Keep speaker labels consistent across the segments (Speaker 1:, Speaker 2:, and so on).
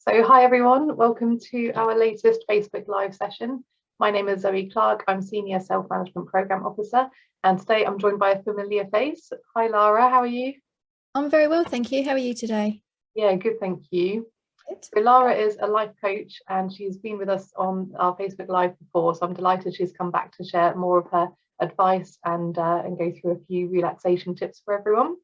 Speaker 1: So hi everyone, welcome to our latest Facebook Live session. My name is Zoe Clark, I'm Senior Self-Management Programme Officer, and today I'm joined by a familiar face. Hi Lara, how are you?
Speaker 2: I'm very well, thank you. How are you today?
Speaker 1: Yeah, good, thank you.
Speaker 2: Good.
Speaker 1: So Lara is a life coach and she's been with us on our Facebook Live before, so I'm delighted she's come back to share more of her advice and go through a few relaxation tips for everyone.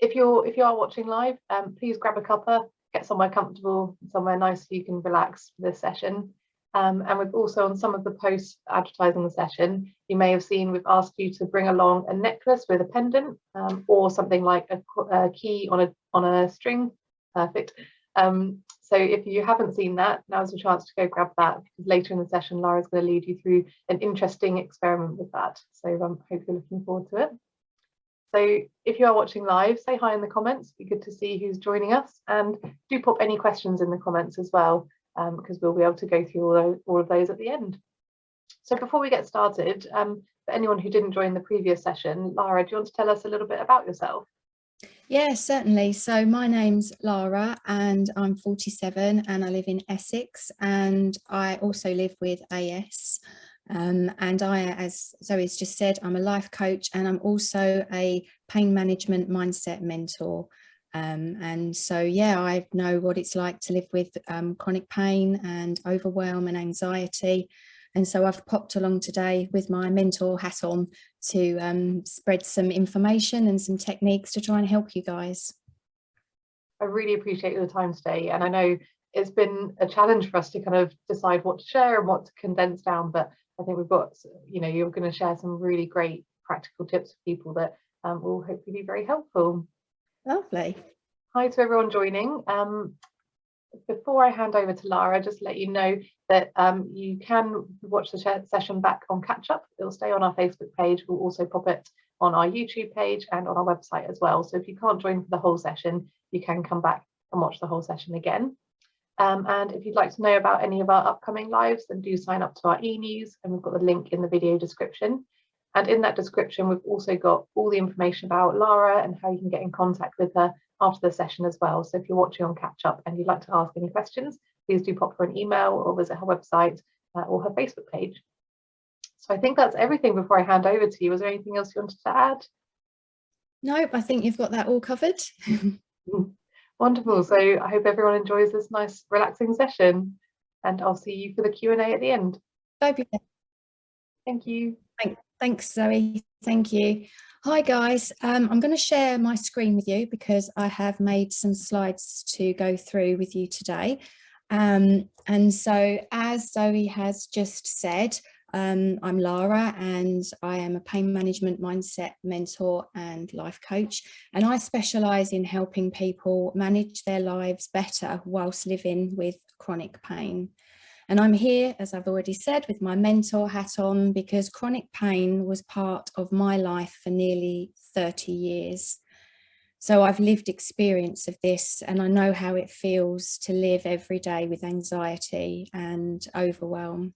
Speaker 1: If you are watching live, please grab a cuppa, get somewhere comfortable, somewhere nice so you can relax for this session. And we've also, on some of the posts advertising the session, you may have seen we've asked you to bring along a necklace with a pendant or something like a key on a string. Perfect. So if you haven't seen that, now's the chance to go grab that, because later in the session Lara's going to lead you through an interesting experiment with that. So I hope you're looking forward to it. So if you are watching live, say hi in the comments. It'd be good to see who's joining us, and do pop any questions in the comments as well, because we'll be able to go through all of those at the end. So before we get started, for anyone who didn't join the previous session, Lara, do you want to tell us a little bit about yourself?
Speaker 2: Yeah, certainly. So my name's Lara and I'm 47 and I live in Essex, and I also live with AS. And as Zoe's just said, I'm a life coach and I'm also a pain management mindset mentor. And so, yeah, I know what it's like to live with chronic pain and overwhelm and anxiety. And so I've popped along today with my mentor hat on to spread some information and some techniques to try and help you guys.
Speaker 1: I really appreciate your time today, and I know it's been a challenge for us to kind of decide what to share and what to condense down, but I think we've got, you're going to share some really great practical tips for people that will hopefully be very helpful.
Speaker 2: Lovely.
Speaker 1: Hi to everyone joining. Before I hand over to Lara, just let you know that you can watch the session back on catch up. It'll stay on our Facebook page. We'll also pop it on our YouTube page and on our website as well. So if you can't join for the whole session, you can come back and watch the whole session again. And if you'd like to know about any of our upcoming lives, then do sign up to our e-news, and we've got the link in the video description. And in that description, we've also got all the information about Lara and how you can get in contact with her after the session as well. So if you're watching on catch up and you'd like to ask any questions, please do pop her an email or visit her website or her Facebook page. So I think that's everything before I hand over to you. Was there anything else you wanted to add?
Speaker 2: Nope, I think you've got that all covered.
Speaker 1: Wonderful. So I hope everyone enjoys this nice relaxing session, and I'll see you for the Q&A at the end.
Speaker 2: Fabulous.
Speaker 1: Thank you.
Speaker 2: Thanks, Zoe. Thank you. Hi, guys. I'm going to share my screen with you because I have made some slides to go through with you today. And so, as Zoe has just said, I'm Lara and I am a pain management mindset mentor and life coach. And I specialise in helping people manage their lives better whilst living with chronic pain. And I'm here, as I've already said, with my mentor hat on because chronic pain was part of my life for nearly 30 years. So I've lived experience of this, and I know how it feels to live every day with anxiety and overwhelm.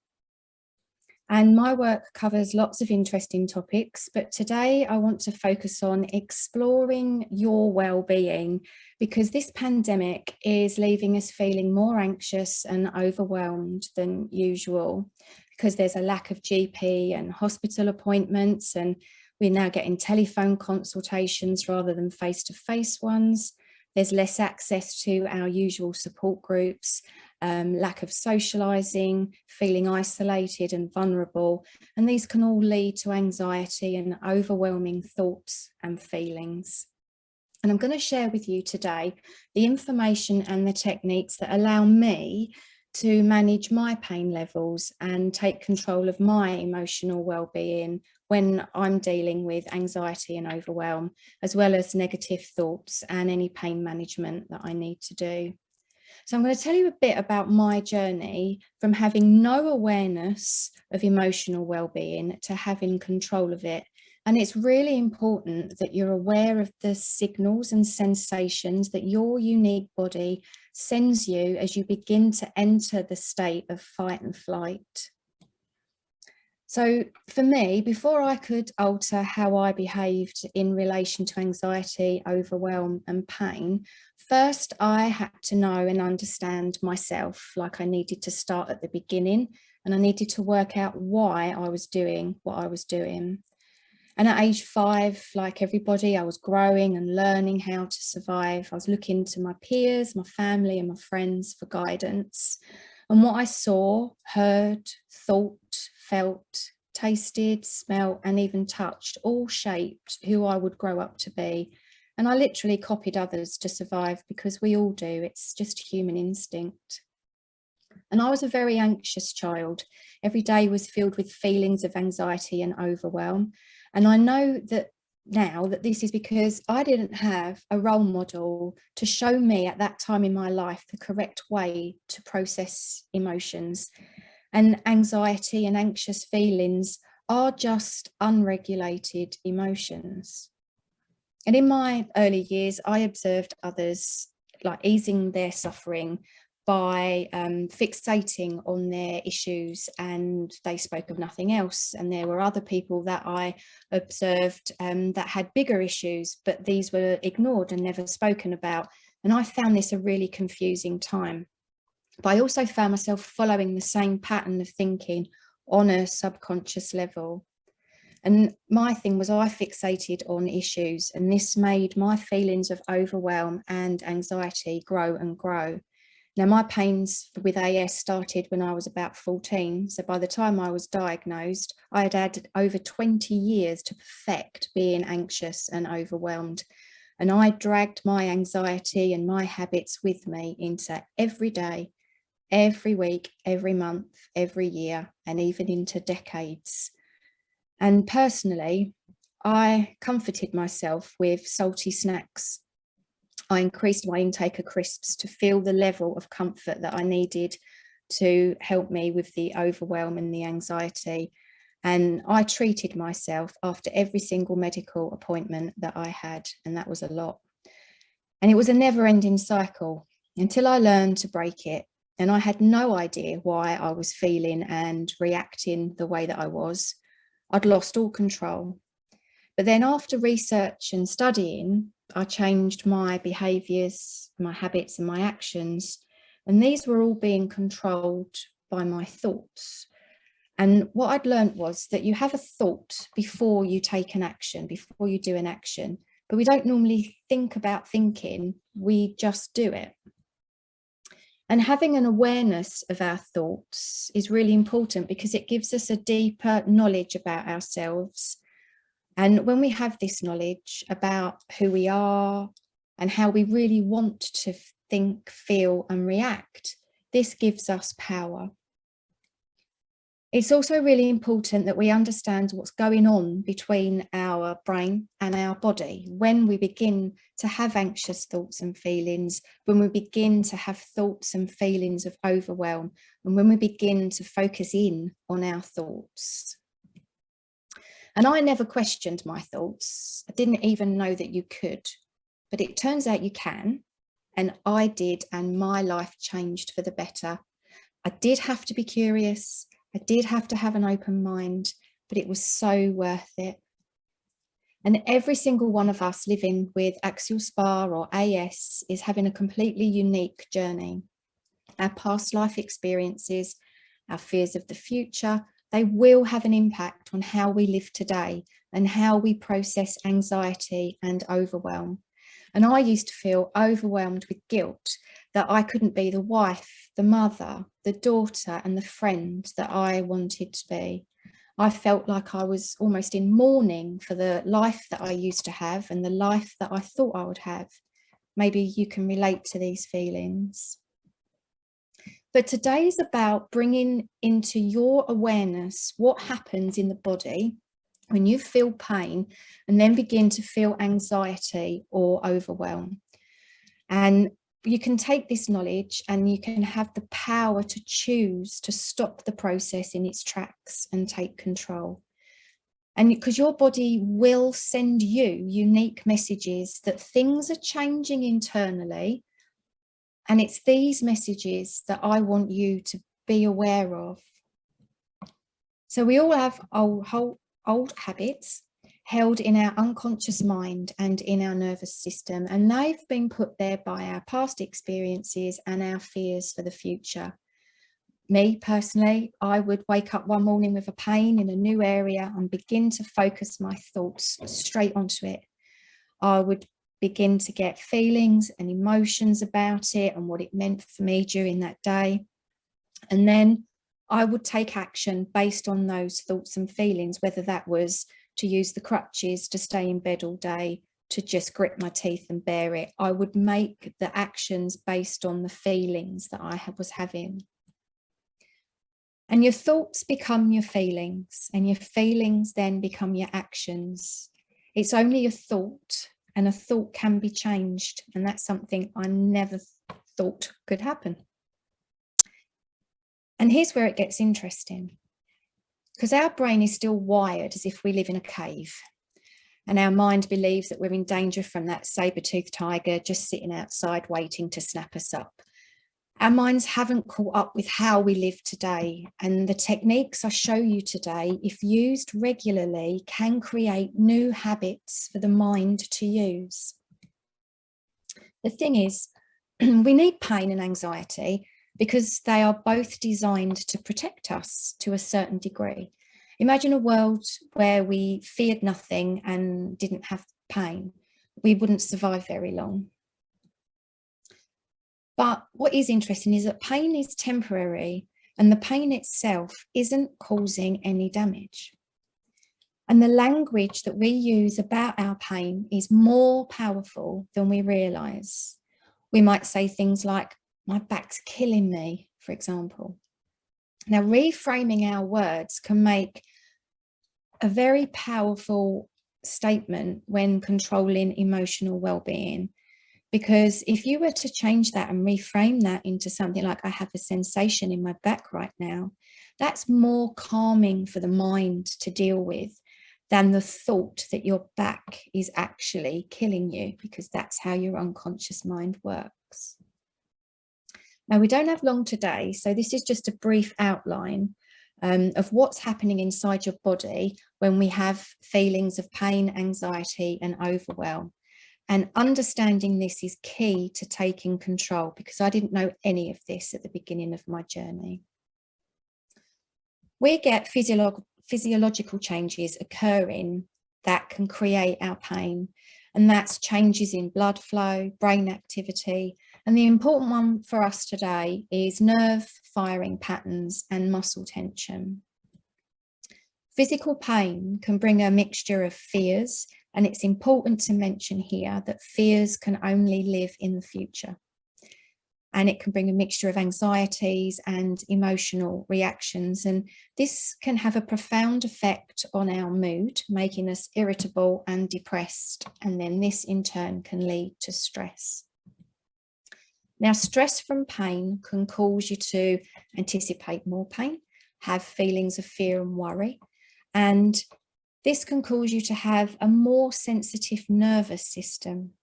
Speaker 2: And my work covers lots of interesting topics, but today I want to focus on exploring your well-being, because this pandemic is leaving us feeling more anxious and overwhelmed than usual, because there's a lack of GP and hospital appointments, and we're now getting telephone consultations rather than face-to-face ones. There's less access to our usual support groups, lack of socialising, feeling isolated and vulnerable, and these can all lead to anxiety and overwhelming thoughts and feelings. And I'm going to share with you today the information and the techniques that allow me to manage my pain levels and take control of my emotional well-being when I'm dealing with anxiety and overwhelm, as well as negative thoughts and any pain management that I need to do. So I'm going to tell you a bit about my journey from having no awareness of emotional well-being to having control of it. And it's really important that you're aware of the signals and sensations that your unique body sends you as you begin to enter the state of fight and flight. So for me, before I could alter how I behaved in relation to anxiety, overwhelm and pain, first I had to know and understand myself. Like, I needed to start at the beginning, and I needed to work out why I was doing what I was doing. And at age 5, like everybody, I was growing and learning how to survive. I was looking to my peers, my family and my friends for guidance. And what I saw, heard, thought, felt, tasted, smelt, and even touched all shaped who I would grow up to be. And I literally copied others to survive, because we all do. It's just human instinct. And I was a very anxious child. Every day was filled with feelings of anxiety and overwhelm. And I know that now that this is because I didn't have a role model to show me at that time in my life the correct way to process emotions. And anxiety and anxious feelings are just unregulated emotions. And in my early years, I observed others like easing their suffering by fixating on their issues, and they spoke of nothing else. And there were other people that I observed that had bigger issues, but these were ignored and never spoken about. And I found this a really confusing time. But I also found myself following the same pattern of thinking on a subconscious level. And my thing was, I fixated on issues, and this made my feelings of overwhelm and anxiety grow and grow. Now, my pains with AS started when I was about 14. So by the time I was diagnosed, I had had over 20 years to perfect being anxious and overwhelmed. And I dragged my anxiety and my habits with me into every day, every week, every month, every year, and even into decades. And personally, I comforted myself with salty snacks. I increased my intake of crisps to feel the level of comfort that I needed to help me with the overwhelm and the anxiety. And I treated myself after every single medical appointment that I had, and that was a lot. And it was a never-ending cycle until I learned to break it. And I had no idea why I was feeling and reacting the way that I was. I'd lost all control. But then after research and studying, I changed my behaviours, my habits and my actions. And these were all being controlled by my thoughts. And what I'd learned was that you have a thought before you take an action, before you do an action. But we don't normally think about thinking, we just do it. And having an awareness of our thoughts is really important, because it gives us a deeper knowledge about ourselves. And when we have this knowledge about who we are and how we really want to think, feel and react, this gives us power. It's also really important that we understand what's going on between our brain and our body when we begin to have anxious thoughts and feelings, when we begin to have thoughts and feelings of overwhelm, and when we begin to focus in on our thoughts. And I never questioned my thoughts. I didn't even know that you could, but it turns out you can. And I did, and my life changed for the better. I did have to be curious. I did have to have an open mind, but it was so worth it. And every single one of us living with Axial SpA or AS is having a completely unique journey. Our past life experiences, our fears of the future, they will have an impact on how we live today and how we process anxiety and overwhelm. And I used to feel overwhelmed with guilt that I couldn't be the wife, the mother, the daughter, and the friend that I wanted to be. I felt like I was almost in mourning for the life that I used to have and the life that I thought I would have. Maybe you can relate to these feelings. But today is about bringing into your awareness what happens in the body when you feel pain and then begin to feel anxiety or overwhelm. And you can take this knowledge and you can have the power to choose to stop the process in its tracks and take control. And because your body will send you unique messages that things are changing internally. And it's these messages that I want you to be aware of. So we all have old habits held in our unconscious mind and in our nervous system, and they've been put there by our past experiences and our fears for the future. Me personally, I would wake up one morning with a pain in a new area and begin to focus my thoughts straight onto it. I would begin to get feelings and emotions about it and what it meant for me during that day. And then I would take action based on those thoughts and feelings, whether that was to use the crutches, to stay in bed all day, to just grit my teeth and bear it. I would make the actions based on the feelings that I was having. And your thoughts become your feelings, and your feelings then become your actions. It's only a thought, and a thought can be changed. And that's something I never thought could happen. And here's where it gets interesting, because our brain is still wired as if we live in a cave, and our mind believes that we're in danger from that saber-toothed tiger just sitting outside waiting to snap us up. Our minds haven't caught up with how we live today, and the techniques I show you today, if used regularly, can create new habits for the mind to use. The thing is, we need pain and anxiety because they are both designed to protect us to a certain degree. Imagine a world where we feared nothing and didn't have pain. We wouldn't survive very long. But what is interesting is that pain is temporary, and the pain itself isn't causing any damage. And the language that we use about our pain is more powerful than we realise. We might say things like, "My back's killing me," for example. Now, reframing our words can make a very powerful statement when controlling emotional well-being. Because if you were to change that and reframe that into something like, "I have a sensation in my back right now," that's more calming for the mind to deal with than the thought that your back is actually killing you, because that's how your unconscious mind works. Now, we don't have long today, so this is just a brief outline of what's happening inside your body when we have feelings of pain, anxiety, and overwhelm. And understanding this is key to taking control, because I didn't know any of this at the beginning of my journey. We get physiological changes occurring that can create our pain, and that's changes in blood flow, brain activity, and the important one for us today is nerve firing patterns and muscle tension. Physical pain can bring a mixture of fears, and it's important to mention here that fears can only live in the future. And it can bring a mixture of anxieties and emotional reactions. And this can have a profound effect on our mood, making us irritable and depressed. And then this in turn can lead to stress. Now, stress from pain can cause you to anticipate more pain, have feelings of fear and worry. And this can cause you to have a more sensitive nervous system.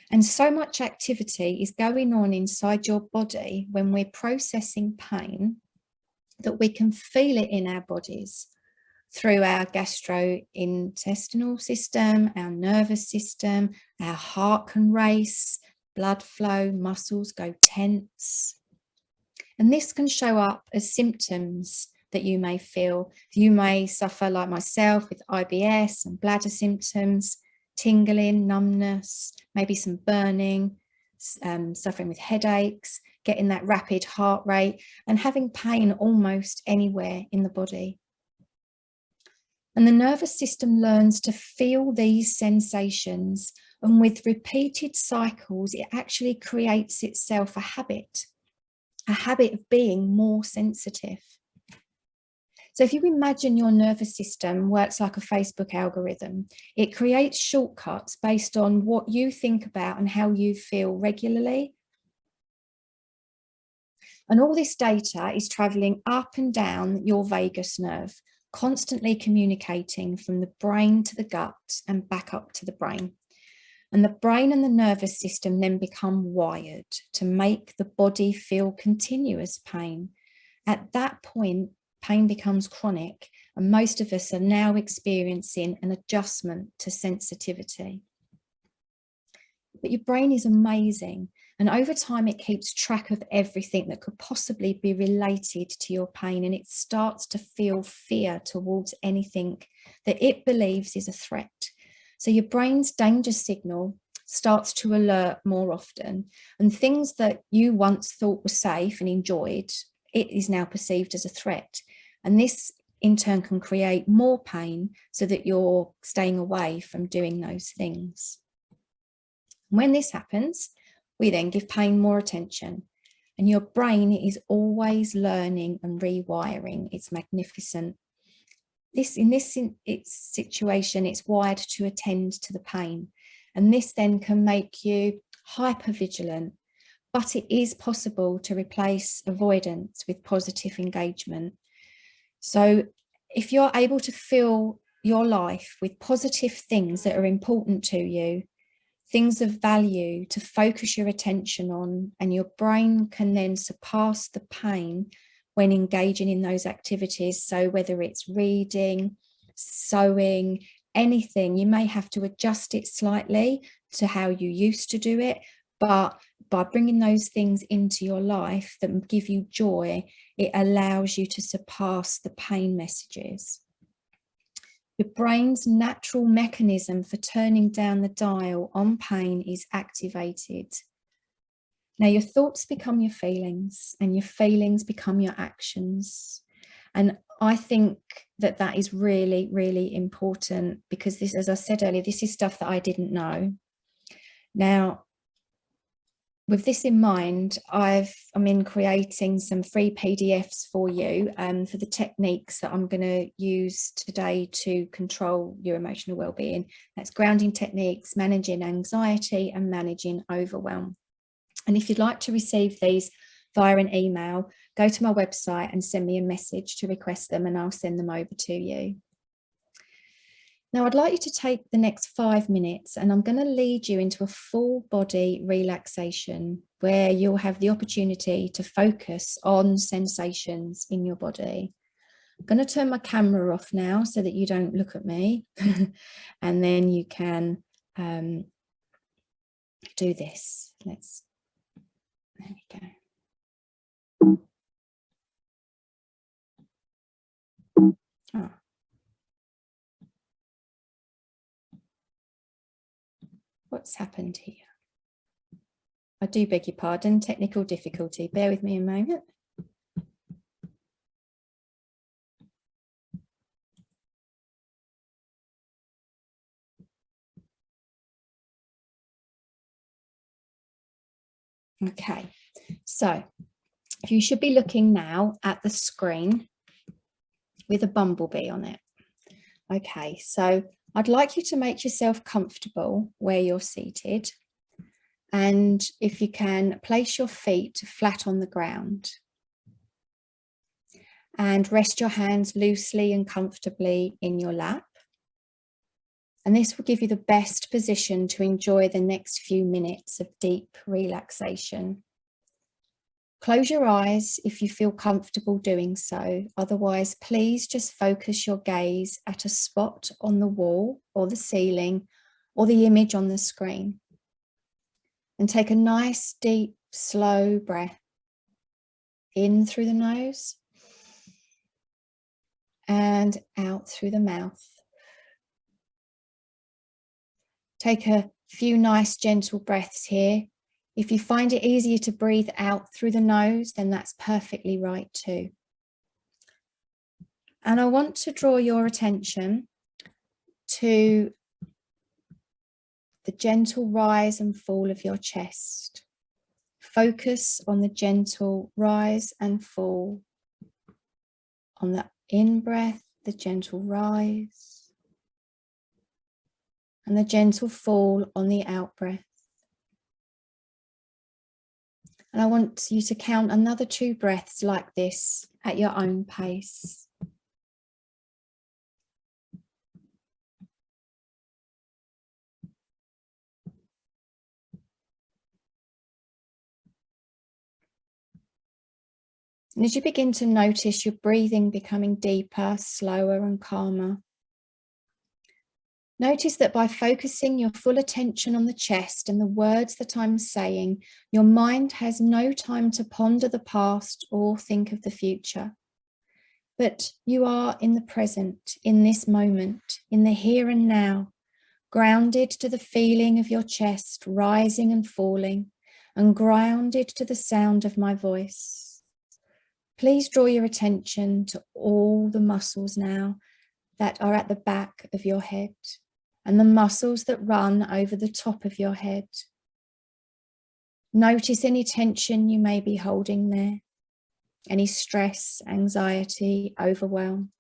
Speaker 2: And so much activity is going on inside your body when we're processing pain that we can feel it in our bodies through our gastrointestinal system, our nervous system, our heart can race, blood flow, muscles go tense. And this can show up as symptoms that you may feel. You may suffer, like myself, with IBS and bladder symptoms, tingling, numbness, maybe some burning, suffering with headaches, getting that rapid heart rate, and having pain almost anywhere in the body. And the nervous system learns to feel these sensations, and with repeated cycles, it actually creates itself a habit of being more sensitive. So if you imagine your nervous system works like a Facebook algorithm, it creates shortcuts based on what you think about and how you feel regularly. And all this data is traveling up and down your vagus nerve, constantly communicating from the brain to the gut and back up to the brain. And the brain and the nervous system then become wired to make the body feel continuous pain. At that point, pain becomes chronic, and most of us are now experiencing an adjustment to sensitivity. But your brain is amazing, and over time it keeps track of everything that could possibly be related to your pain, and it starts to feel fear towards anything that it believes is a threat. So your brain's danger signal starts to alert more often, and things that you once thought were safe and enjoyed, it is now perceived as a threat. And this in turn can create more pain so that you're staying away from doing those things. When this happens, we then give pain more attention, and your brain is always learning and rewiring. It's magnificent. In this situation, it's wired to attend to the pain, and this then can make you hypervigilant. But it is possible to replace avoidance with positive engagement. So if you're able to fill your life with positive things that are important to you, things of value to focus your attention on, and your brain can then surpass the pain when engaging in those activities. So whether it's reading, sewing, anything, you may have to adjust it slightly to how you used to do it, but by bringing those things into your life that give you joy, it allows you to surpass the pain messages. Your brain's natural mechanism for turning down the dial on pain is activated. Now, your thoughts become your feelings, and your feelings become your actions. And I think that that is really, really important, because this, as I said earlier, this is stuff that I didn't know. Now, with this in mind, I'm in creating some free PDFs for you for the techniques that I'm going to use today to control your emotional well-being. That's grounding techniques, managing anxiety, and managing overwhelm. And if you'd like to receive these via an email, go to my website and send me a message to request them, and I'll send them over to you. Now, I'd like you to take the next 5 minutes, and I'm going to lead you into a full body relaxation where you'll have the opportunity to focus on sensations in your body. I'm going to turn my camera off now so that you don't look at me, and then you can do this. There we go. Oh. What's happened here? I do beg your pardon, technical difficulty. Bear with me a moment. Okay, so you should be looking now at the screen with a bumblebee on it. Okay, so I'd like you to make yourself comfortable where you're seated, and if you can, place your feet flat on the ground and rest your hands loosely and comfortably in your lap. And this will give you the best position to enjoy the next few minutes of deep relaxation. Close your eyes if you feel comfortable doing so. Otherwise, please just focus your gaze at a spot on the wall or the ceiling or the image on the screen. And take a nice, deep, slow breath in through the nose and out through the mouth. Take a few nice, gentle breaths here. If you find it easier to breathe out through the nose, then that's perfectly right too. And I want to draw your attention to the gentle rise and fall of your chest. Focus on the gentle rise and fall. On the in-breath, the gentle rise, and the gentle fall on the out-breath. And I want you to count another 2 breaths like this at your own pace. And as you begin to notice your breathing becoming deeper, slower and calmer, notice that by focusing your full attention on the chest and the words that I'm saying, your mind has no time to ponder the past or think of the future. But you are in the present, in this moment, in the here and now, grounded to the feeling of your chest rising and falling, and grounded to the sound of my voice. Please draw your attention to all the muscles now that are at the back of your head and the muscles that run over the top of your head. Notice any tension you may be holding there, any stress, anxiety, overwhelm.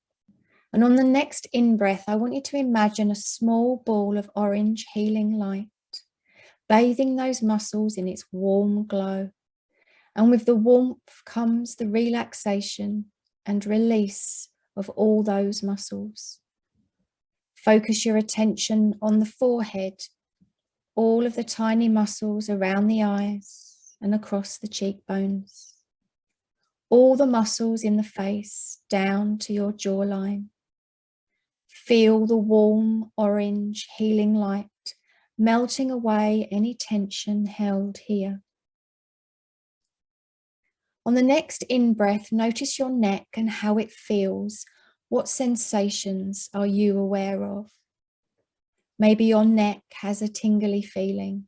Speaker 2: And on the next in-breath, I want you to imagine a small ball of orange healing light, bathing those muscles in its warm glow. And with the warmth comes the relaxation and release of all those muscles. Focus your attention on the forehead, all of the tiny muscles around the eyes and across the cheekbones. All the muscles in the face down to your jawline. Feel the warm orange healing light melting away any tension held here. On the next in-breath, notice your neck and how it feels. What sensations are you aware of? Maybe your neck has a tingly feeling.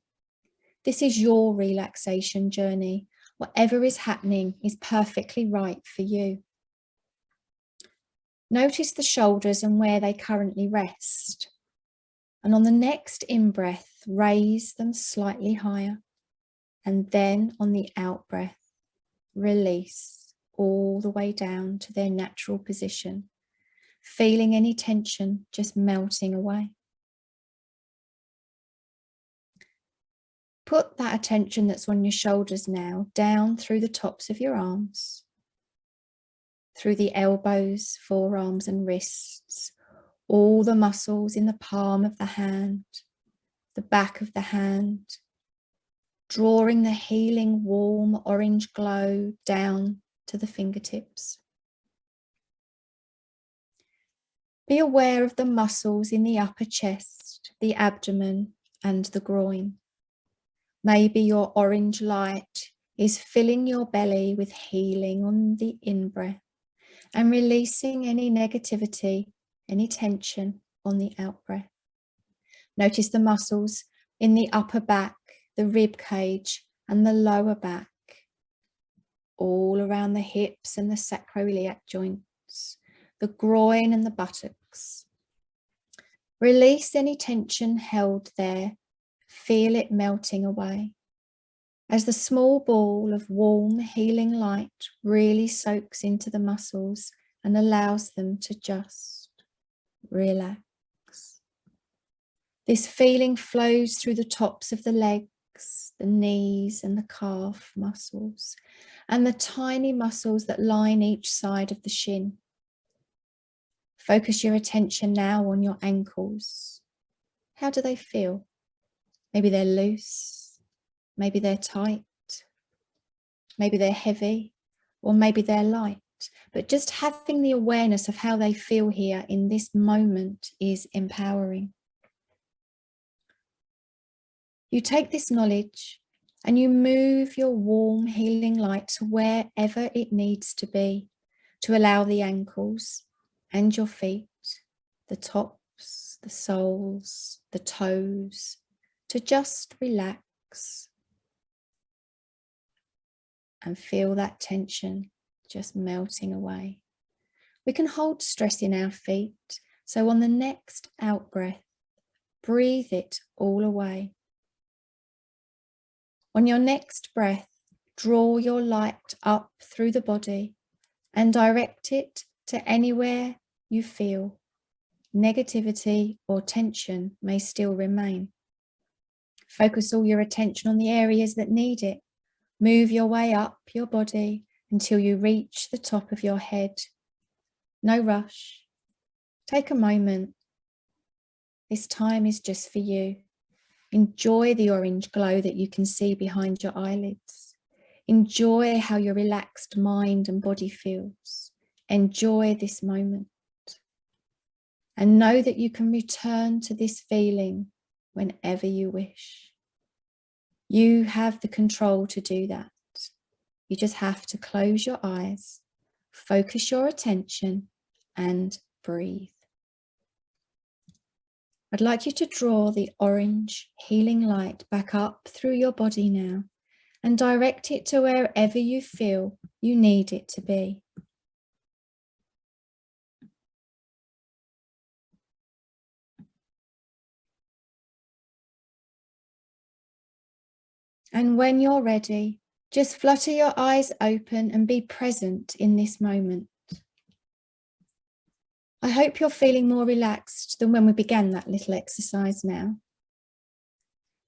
Speaker 2: This is your relaxation journey. Whatever is happening is perfectly right for you. Notice the shoulders and where they currently rest. And on the next in-breath, raise them slightly higher. And then on the out-breath, release all the way down to their natural position, feeling any tension just melting away. Put that attention that's on your shoulders now down through the tops of your arms, through the elbows, forearms and wrists, all the muscles in the palm of the hand, the back of the hand, drawing the healing warm orange glow down to the fingertips. Be aware of the muscles in the upper chest, the abdomen and the groin. Maybe your orange light is filling your belly with healing on the in-breath and releasing any negativity, any tension on the out-breath. Notice the muscles in the upper back, the rib cage and the lower back, all around the hips and the sacroiliac joints, the groin and the buttocks. Release any tension held there. Feel it melting away as the small ball of warm healing light really soaks into the muscles and allows them to just relax. This feeling flows through the tops of the legs, the knees and the calf muscles, and the tiny muscles that line each side of the shin. Focus your attention now on your ankles. How do they feel? Maybe they're loose, maybe they're tight, maybe they're heavy, or maybe they're light. But just having the awareness of how they feel here in this moment is empowering. You take this knowledge and you move your warm healing light to wherever it needs to be to allow the ankles and your feet, the tops, the soles, the toes, to just relax and feel that tension just melting away. We can hold stress in our feet, so on the next out breath, breathe it all away. On your next breath, draw your light up through the body and direct it to anywhere you feel negativity or tension may still remain. Focus all your attention on the areas that need it. Move your way up your body until you reach the top of your head. No rush. Take a moment. This time is just for you. Enjoy the orange glow that you can see behind your eyelids. Enjoy how your relaxed mind and body feels. Enjoy this moment. And know that you can return to this feeling whenever you wish. You have the control to do that. You just have to close your eyes, focus your attention, and breathe. I'd like you to draw the orange healing light back up through your body now and direct it to wherever you feel you need it to be. And when you're ready, just flutter your eyes open and be present in this moment. I hope you're feeling more relaxed than when we began that little exercise now.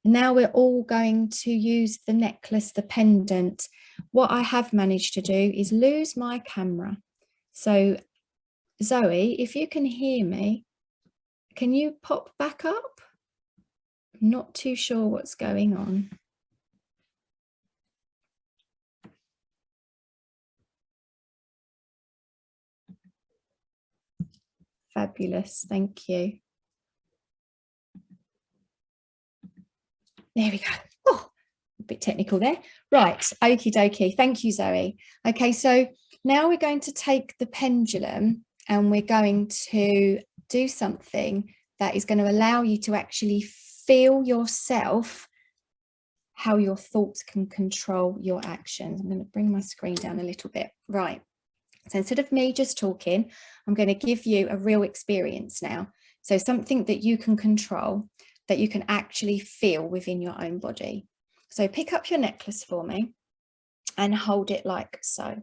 Speaker 2: Now we're all going to use the necklace, the pendant. What I have managed to do is lose my camera. So Zoe, if you can hear me, can you pop back up? I'm not too sure what's going on. Fabulous, thank you. There we go. Oh, a bit technical there. Right, okie dokie. Thank you, Zoe. Okay, so now we're going to take the pendulum and we're going to do something that is going to allow you to actually feel yourself, how your thoughts can control your actions. I'm going to bring my screen down a little bit. Right. So instead of me just talking, I'm going to give you a real experience now. So something that you can control, that you can actually feel within your own body. So pick up your necklace for me and hold it like so.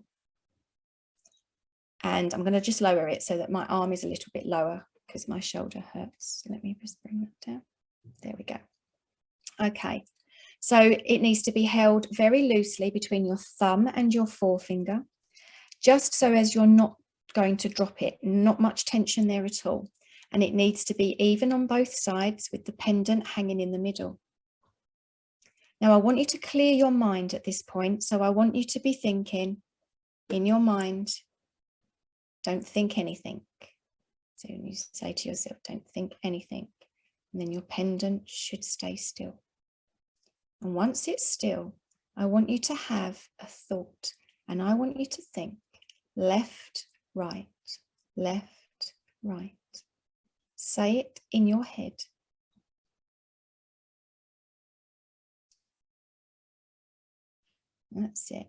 Speaker 2: And I'm going to just lower it so that my arm is a little bit lower because my shoulder hurts. So let me just bring that down. There we go. Okay. So it needs to be held very loosely between your thumb and your forefinger, just so as you're not going to drop it, not much tension there at all. And it needs to be even on both sides with the pendant hanging in the middle. Now I want you to clear your mind at this point. So I want you to be thinking in your mind, don't think anything. So you say to yourself, don't think anything. And then your pendant should stay still. And once it's still, I want you to have a thought and I want you to think left, right, left, right. Say it in your head. That's it.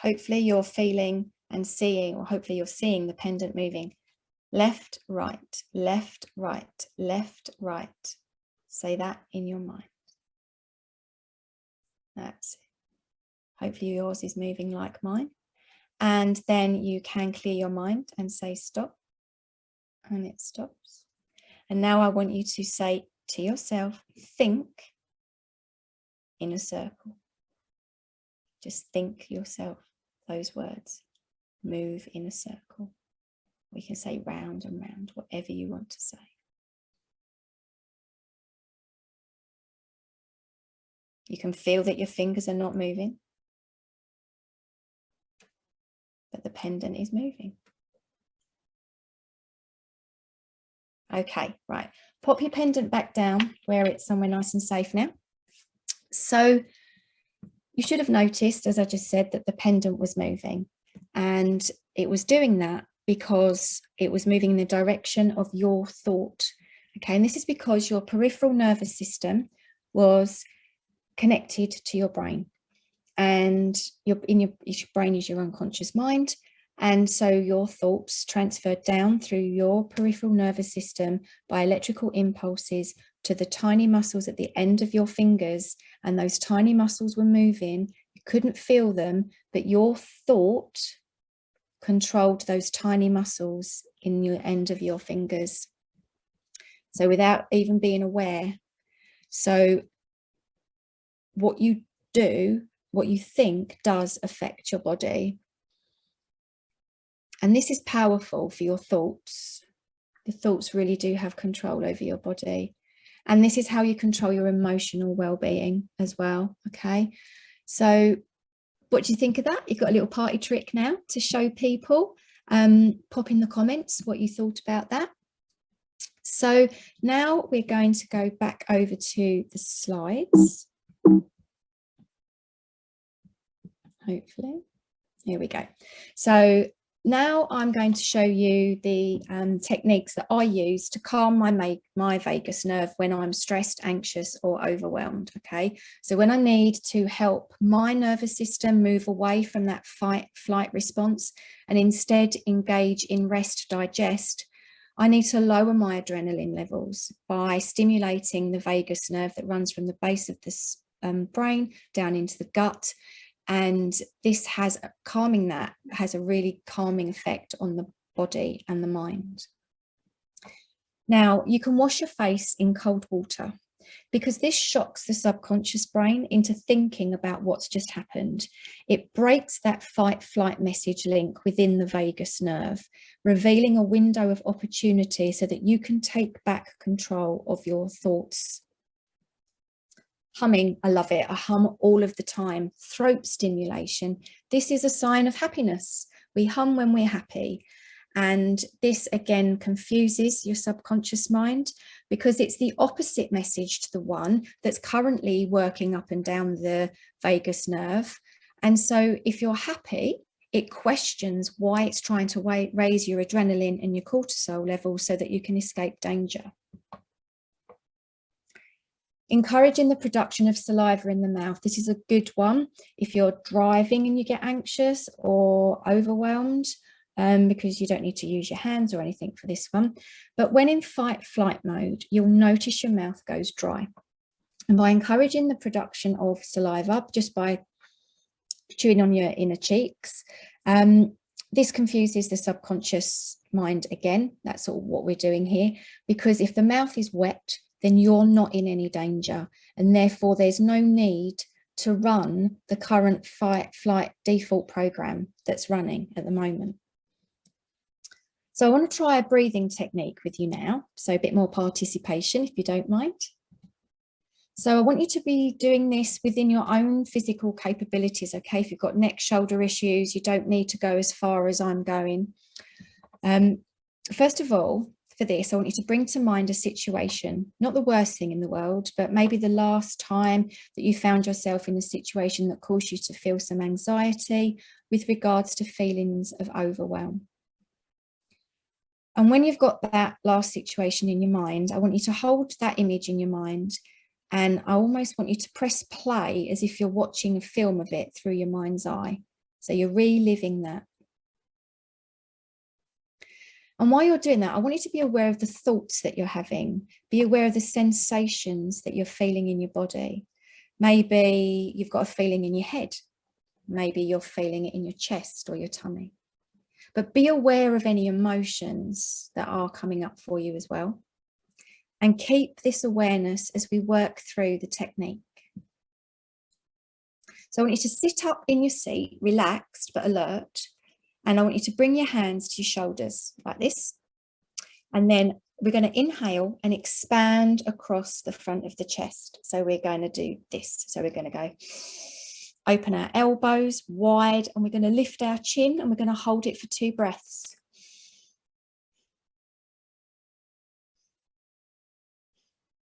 Speaker 2: Hopefully you're feeling and seeing, or hopefully you're seeing the pendant moving. Left, right, left, right, left, right. Say that in your mind. That's it. Hopefully yours is moving like mine. And then you can clear your mind and say stop. And it stops. And now I want you to say to yourself, think in a circle. Just think yourself those words. Move in a circle. We can say round and round, whatever you want to say. You can feel that your fingers are not moving, but the pendant is moving. Okay, right. Pop your pendant back down where it's somewhere nice and safe now. So you should have noticed, as I just said, that the pendant was moving, and it was doing that because it was moving in the direction of your thought. Okay, and this is because your peripheral nervous system was connected to your brain, and your brain is your unconscious mind. And so your thoughts transferred down through your peripheral nervous system by electrical impulses to the tiny muscles at the end of your fingers. And those tiny muscles were moving. You couldn't feel them, but your thought controlled those tiny muscles in your end of your fingers. So without even being aware. So what you do, what you think does affect your body. And this is powerful for your thoughts. The thoughts really do have control over your body. And this is how you control your emotional well-being as well, okay? So What do you think of that? You've got a little party trick now to show people. Pop in the comments what you thought about that. So now we're going to go back over to the slides. Hopefully, here we go. So now I'm going to show you the techniques that I use to calm my vagus nerve when I'm stressed, anxious, or overwhelmed. Okay, so when I need to help my nervous system move away from that fight-flight response and instead engage in rest, digest, I need to lower my adrenaline levels by stimulating the vagus nerve that runs from the base of the brain down into the gut. And this has a really calming effect on the body and the mind. Now, you can wash your face in cold water because this shocks the subconscious brain into thinking about what's just happened. It breaks that fight-flight message link within the vagus nerve, revealing a window of opportunity so that you can take back control of your thoughts. Humming, I love it. I hum all of the time. Throat stimulation. This is a sign of happiness. We hum when we're happy. And this again confuses your subconscious mind because it's the opposite message to the one that's currently working up and down the vagus nerve. And so if you're happy, it questions why it's trying to raise your adrenaline and your cortisol levels so that you can escape danger. Encouraging the production of saliva in the mouth. This is a good one if you're driving and you get anxious or overwhelmed, because you don't need to use your hands or anything for this one. But when in fight-flight mode, you'll notice your mouth goes dry. And by encouraging the production of saliva, just by chewing on your inner cheeks, this confuses the subconscious mind again. That's sort of what we're doing here, because if the mouth is wet, then you're not in any danger, and therefore there's no need to run the current fight-flight default program that's running at the moment. So I want to try a breathing technique with you now, so a bit more participation if you don't mind. So I want you to be doing this within your own physical capabilities, okay? If you've got neck, shoulder issues, you don't need to go as far as I'm going. First of all, for this, I want you to bring to mind a situation, not the worst thing in the world, but maybe the last time that you found yourself in a situation that caused you to feel some anxiety with regards to feelings of overwhelm. And when you've got that last situation in your mind, I want you to hold that image in your mind, and I almost want you to press play as if you're watching a film of it through your mind's eye. So you're reliving that. And while you're doing that, I want you to be aware of the thoughts that you're having. Be aware of the sensations that you're feeling in your body. Maybe you've got a feeling in your head. Maybe you're feeling it in your chest or your tummy. But be aware of any emotions that are coming up for you as well. And keep this awareness as we work through the technique. So I want you to sit up in your seat, relaxed but alert. And I want you to bring your hands to your shoulders like this. And then we're going to inhale and expand across the front of the chest. So we're going to do this. So we're going to go open our elbows wide, and we're going to lift our chin, and we're going to hold it for 2 breaths.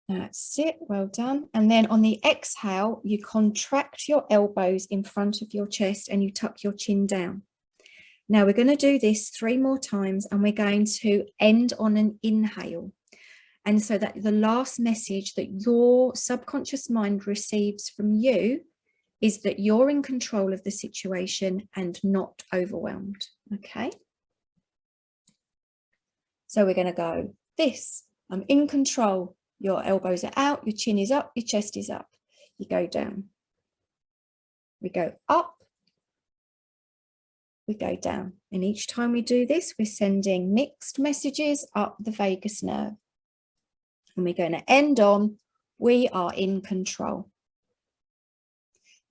Speaker 2: That's it. Well done. And then on the exhale, you contract your elbows in front of your chest and you tuck your chin down. Now we're going to do this 3 more times, and we're going to end on an inhale. And so that the last message that your subconscious mind receives from you is that you're in control of the situation and not overwhelmed. Okay. So we're going to go this. I'm in control. Your elbows are out, your chin is up, your chest is up. You go down. We go up. We go down. And each time we do this, we're sending mixed messages up the vagus nerve. And we're going to end on, we are in control.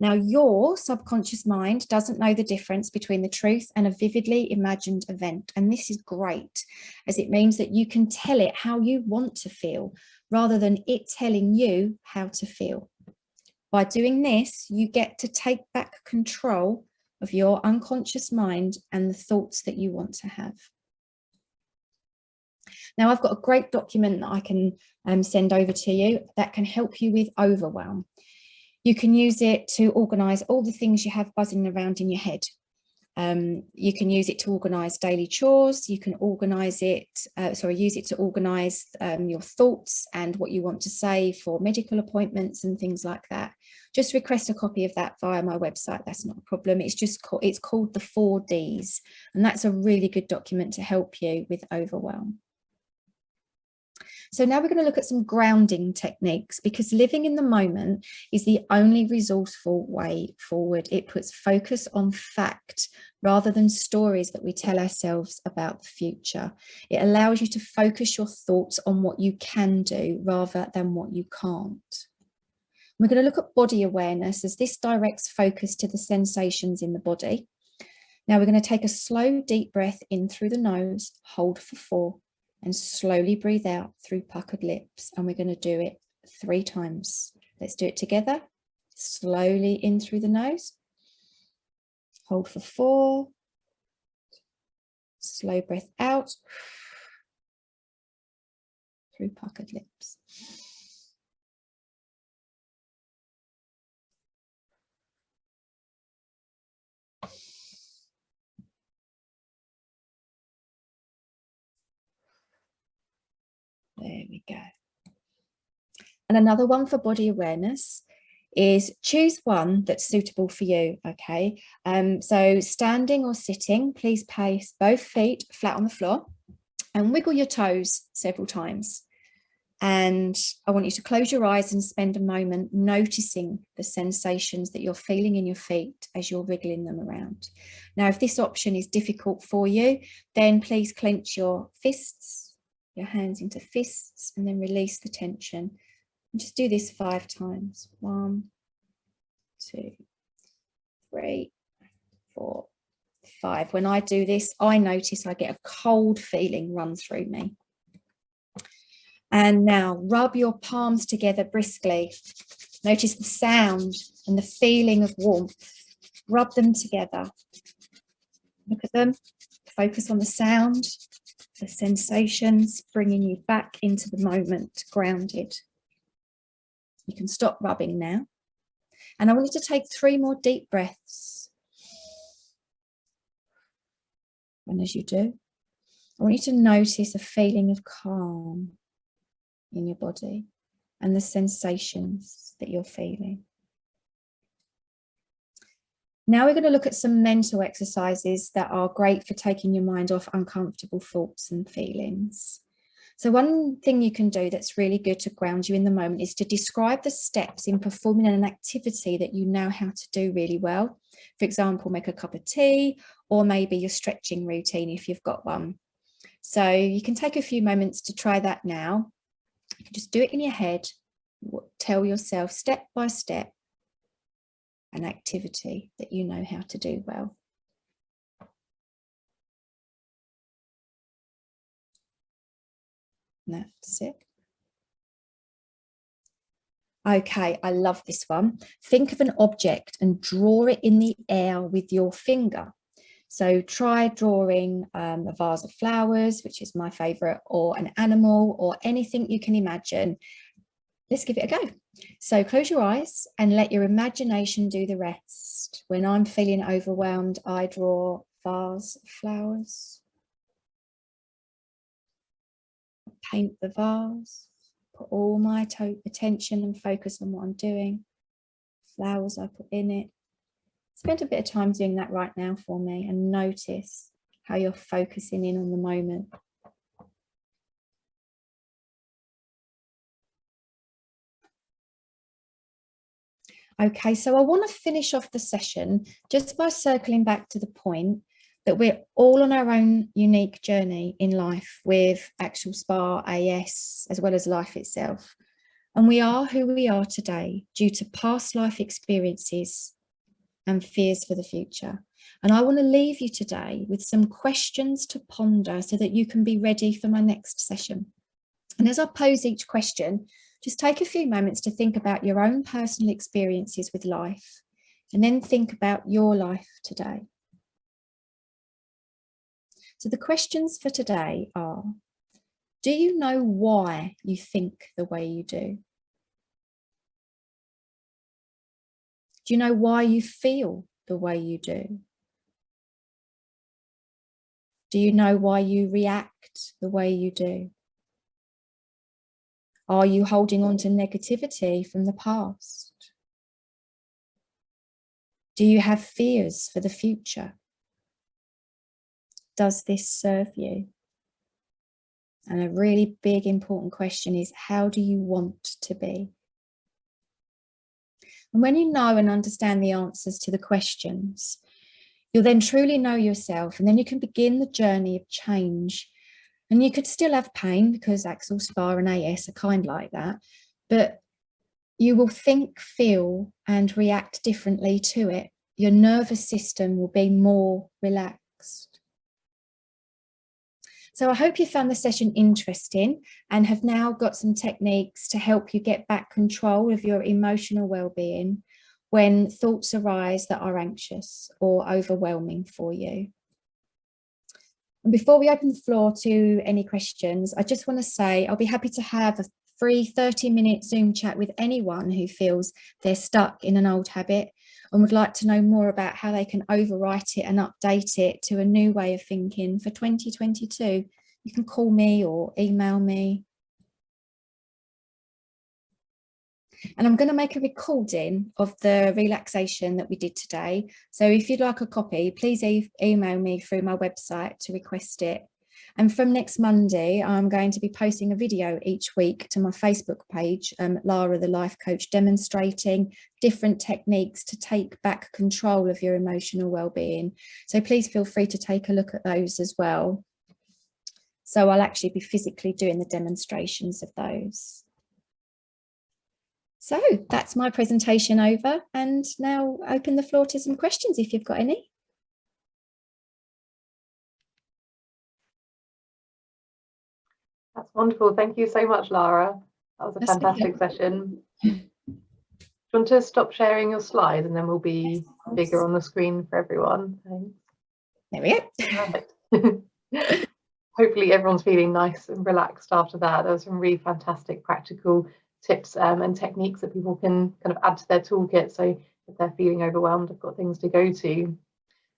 Speaker 2: Now, your subconscious mind doesn't know the difference between the truth and a vividly imagined event. And this is great, as it means that you can tell it how you want to feel, rather than it telling you how to feel. By doing this, you get to take back control of your unconscious mind and the thoughts that you want to have. Now, I've got a great document that I can send over to you that can help you with overwhelm. You can use it to organise all the things you have buzzing around in your head. You can use it to organise daily chores. You can use it to organise your thoughts and what you want to say for medical appointments and things like that. Just request a copy of that via my website. That's not a problem. It's called the 4 Ds, and that's a really good document to help you with overwhelm. So now we're going to look at some grounding techniques, because living in the moment is the only resourceful way forward. It puts focus on fact rather than stories that we tell ourselves about the future. It allows you to focus your thoughts on what you can do rather than what you can't. We're going to look at body awareness, as this directs focus to the sensations in the body. Now we're going to take a slow, deep breath in through the nose, hold for 4. And slowly breathe out through puckered lips. And we're going to do it 3 times. Let's do it together. Slowly in through the nose. Hold for 4. Slow breath out through puckered lips. There we go. And another one for body awareness is choose one that's suitable for you, okay? So standing or sitting, please place both feet flat on the floor and wiggle your toes several times. And I want you to close your eyes and spend a moment noticing the sensations that you're feeling in your feet as you're wriggling them around. Now, if this option is difficult for you, then please clench your fists, your hands into fists, and then release the tension. And just do this 5 times. 1, 2, 3, 4, 5. When I do this, I notice I get a cold feeling run through me. And now rub your palms together briskly. Notice the sound and the feeling of warmth. Rub them together. Look at them. Focus on the sound, the sensations, bringing you back into the moment, grounded. You can stop rubbing now. And I want you to take 3 more deep breaths. And as you do, I want you to notice a feeling of calm in your body and the sensations that you're feeling. Now we're going to look at some mental exercises that are great for taking your mind off uncomfortable thoughts and feelings. So one thing you can do that's really good to ground you in the moment is to describe the steps in performing an activity that you know how to do really well. For example, make a cup of tea, or maybe your stretching routine if you've got one. So you can take a few moments to try that now. You can just do it in your head. Tell yourself step by step an activity that you know how to do well. That's it. Okay, I love this one. Think of an object and draw it in the air with your finger. So try drawing a vase of flowers, which is my favorite, or an animal, or anything you can imagine. Let's give it a go. So close your eyes and let your imagination do the rest. When I'm feeling overwhelmed, I draw a vase of flowers. Paint the vase, put all my attention and focus on what I'm doing. Flowers I put in it. Spend a bit of time doing that right now for me, and notice how you're focusing in on the moment. Okay, so I want to finish off the session just by circling back to the point that we're all on our own unique journey in life with Axial SpA, AS, as well as life itself. And we are who we are today due to past life experiences and fears for the future. And I want to leave you today with some questions to ponder so that you can be ready for my next session. And as I pose each question, just take a few moments to think about your own personal experiences with life, and then think about your life today. So the questions for today are, do you know why you think the way you do? Do you know why you feel the way you do? Do you know why you react the way you do? Are you holding on to negativity from the past? Do you have fears for the future? Does this serve you? And a really big important question is, how do you want to be? And when you know and understand the answers to the questions, you'll then truly know yourself, and then you can begin the journey of change. And you could still have pain, because Axial SpA and AS are kind like that, but you will think, feel and react differently to it. Your nervous system will be more relaxed. So I hope you found the session interesting and have now got some techniques to help you get back control of your emotional well-being when thoughts arise that are anxious or overwhelming for you. And before we open the floor to any questions, I just want to say I'll be happy to have a free 30-minute Zoom chat with anyone who feels they're stuck in an old habit and would like to know more about how they can overwrite it and update it to a new way of thinking for 2022. You can call me or email me. And I'm going to make a recording of the relaxation that we did today. So if you'd like a copy, please email me through my website to request it. And from next Monday, I'm going to be posting a video each week to my Facebook page, Lara the Life Coach, demonstrating different techniques to take back control of your emotional well-being. So please feel free to take a look at those as well. So I'll actually be physically doing the demonstrations of those. So that's my presentation over, and now open the floor to some questions if you've got any.
Speaker 1: That's wonderful. Thank you so much, Lara. That was a fantastic session. Do you want to stop sharing your slides and then we'll be bigger on the screen for everyone?
Speaker 2: There we
Speaker 1: go. Perfect. Hopefully everyone's feeling nice and relaxed after that. There were some really fantastic practical tips and techniques that people can kind of add to their toolkit. So if they're feeling overwhelmed, I've got things to go to.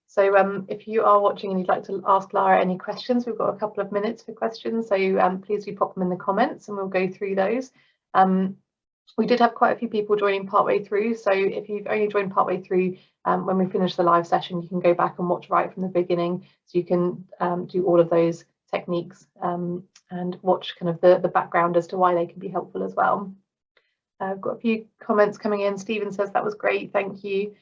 Speaker 1: So if you are watching and you'd like to ask Lara any questions, we've got a couple of minutes for questions. So please do pop them in the comments and we'll go through those. We did have quite a few people joining partway through. So if you've only joined partway through, when we finish the live session, you can go back and watch right from the beginning. So you can do all of those techniques and watch kind of the background as to why they can be helpful as well. I've got a few comments coming in. Stephen says that was great, thank you.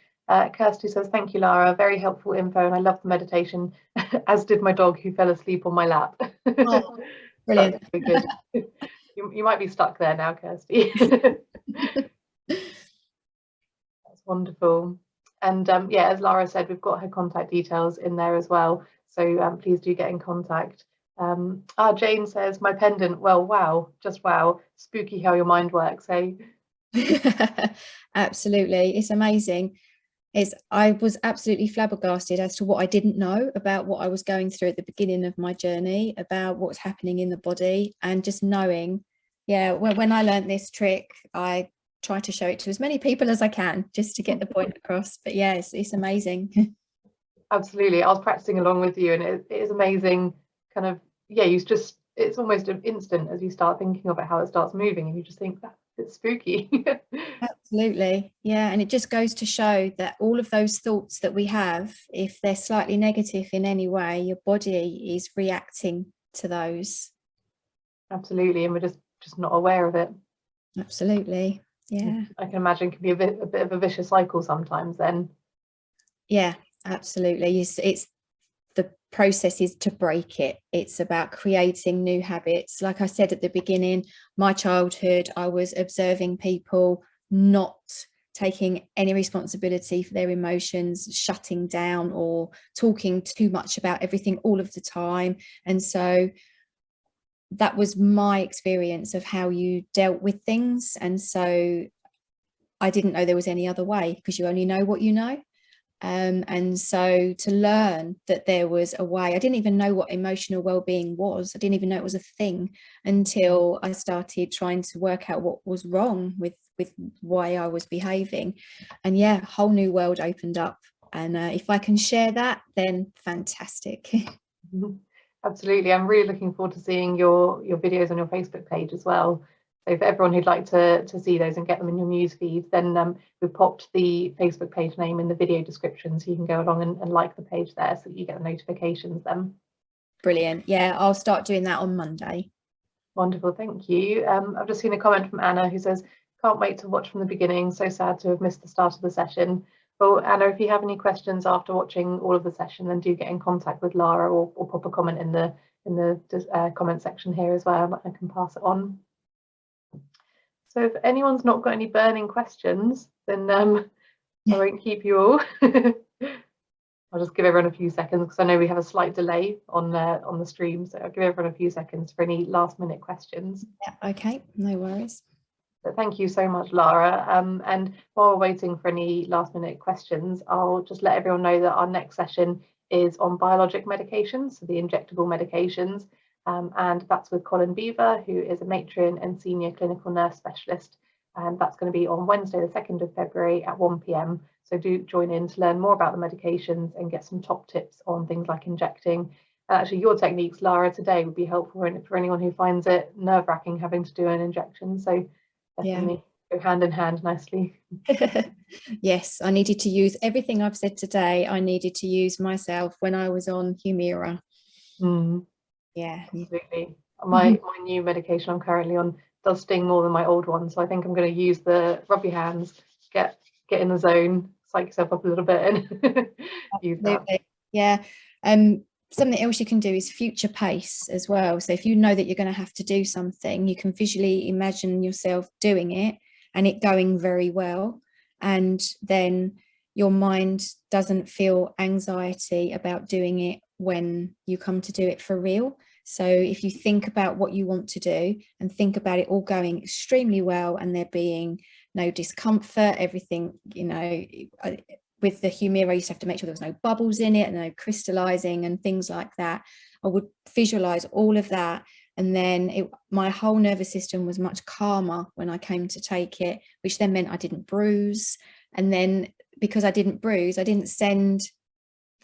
Speaker 1: Kirsty says, thank you, Lara, very helpful info, and I love the meditation, as did my dog who fell asleep on my lap.
Speaker 2: Oh, brilliant.
Speaker 1: Good. You might be stuck there now, Kirsty. That's wonderful. And yeah, as Lara said, we've got her contact details in there as well, so please do get in contact. Jane says, my pendant, well, wow, just wow, spooky how your mind works, eh?
Speaker 2: Absolutely, it's amazing. I was absolutely flabbergasted as to what I didn't know about what I was going through at the beginning of my journey, about what's happening in the body, and just knowing, yeah, when I learned this trick, I try to show it to as many people as I can just to get the point across. But yeah, it's amazing. Absolutely, I was practicing along with you, and it is amazing. Kind of, yeah, it's almost an instant as you start thinking of it, how it starts moving, and you just think, it's spooky. Absolutely, yeah, and it just goes to show that all of those thoughts that we have, if they're slightly negative in any way, your body is reacting to those. Absolutely, and we're just not aware of it. Absolutely, yeah. I can imagine it can be a bit of a vicious cycle sometimes then. Yeah, absolutely. It's the process is to break it. It's about creating new habits. Like I said at the beginning, my childhood, I was observing people not taking any responsibility for their emotions, shutting down or talking too much about everything all of the time. And so that was my experience of how you dealt with things. And so I didn't know there was any other way, because you only know what you know. And so to learn that there was a way, I didn't even know what emotional well-being was. I didn't even know it was a thing until I started trying to work out what was wrong with why I was behaving. And yeah, a whole new world opened up. And if I can share that, then fantastic.
Speaker 1: Absolutely. I'm really looking forward to seeing your videos on your Facebook page as well. So for everyone who'd like to see those and get them in your news feed, then we've popped the Facebook page name in the video description, so you can go along and like the page there so that you get the notifications then.
Speaker 2: Brilliant. Yeah, I'll start doing that on Monday.
Speaker 1: Wonderful, thank you. I've just seen a comment from Anna who says, can't wait to watch from the beginning, so sad to have missed the start of the session. Well, Anna, if you have any questions after watching all of the session, then do get in contact with Lara, or pop a comment in the comment section here as well. I can pass it on. So if anyone's not got any burning questions, then I won't keep you all. I'll just give everyone a few seconds, because I know we have a slight delay on the stream, so I'll give everyone a few seconds for any last minute questions.
Speaker 2: Yeah, okay, no worries.
Speaker 1: But thank you so much, Lara. And while we're waiting for any last minute questions, I'll just let everyone know that our next session is on biologic medications, so the injectable medications. And that's with Colin Beaver, who is a matron and senior clinical nurse specialist. And that's going to be on Wednesday, the 2nd of February at 1 p.m. So do join in to learn more about the medications and get some top tips on things like injecting. Actually, your techniques, Lara, today would be helpful for anyone who finds it nerve-wracking having to do an injection. So definitely go hand in hand nicely.
Speaker 2: Yes, I needed to use everything I've said today. I needed to use myself when I was on Humira. Yeah,
Speaker 1: absolutely. My new medication I'm currently on does sting more than my old one, so I think I'm going to use the rub your hands, get in the zone, psych yourself up a little bit, and use that.
Speaker 2: Yeah. Something else you can do is future pace as well. So if you know that you're going to have to do something, you can visually imagine yourself doing it and it going very well, and then your mind doesn't feel anxiety about doing it when you come to do it for real. So if you think about what you want to do and think about it all going extremely well and there being no discomfort, everything, you know, with the Humira, I used to have to make sure there was no bubbles in it and no crystallizing and things like that. I would visualize all of that. And then my whole nervous system was much calmer when I came to take it, which then meant I didn't bruise. And then because I didn't bruise, I didn't send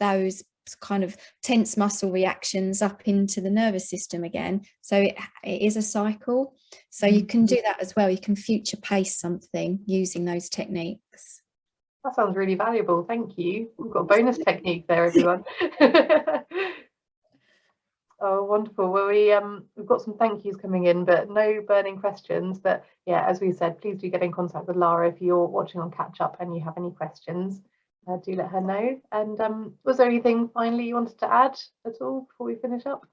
Speaker 2: those kind of tense muscle reactions up into the nervous system again. So it is a cycle. So you can do that as well. You can future pace something using those techniques.
Speaker 1: That sounds really valuable. Thank you. We've got a bonus technique there, everyone. Oh, wonderful. Well, we've got some thank yous coming in, but no burning questions. But yeah, as we said, please do get in contact with Lara if you're watching on catch up and you have any questions. Do let her know. And was there anything finally you wanted to add at all before we finish up?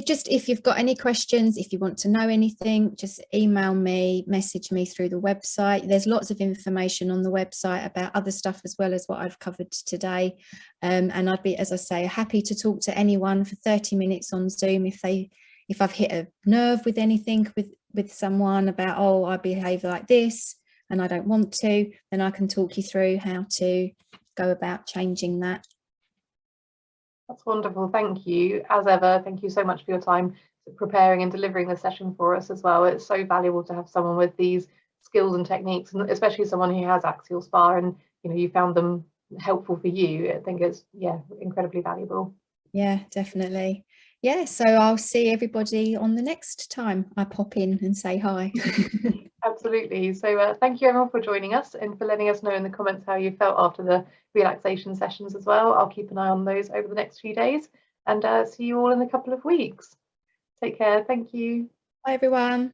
Speaker 2: Just if you've got any questions, if you want to know anything, just email me, message me through the website. There's lots of information on the website about other stuff as well as what I've covered today. And I'd be, as I say, happy to talk to anyone for 30 minutes on Zoom if I've hit a nerve with anything with someone about, oh, I behave like this and I don't want to, then I can talk you through how to go about changing that.
Speaker 1: That's wonderful. Thank you. As ever, thank you so much for your time preparing and delivering the session for us as well. It's so valuable to have someone with these skills and techniques, and especially someone who has axial SpA and you found them helpful for you. I think it's incredibly valuable. Yeah,
Speaker 2: definitely. Yeah, so I'll see everybody on the next time I pop in and say hi.
Speaker 1: Absolutely. So thank you everyone for joining us and for letting us know in the comments how you felt after the relaxation sessions as well. I'll keep an eye on those over the next few days, and see you all in a couple of weeks. Take care. Thank you.
Speaker 2: Bye everyone.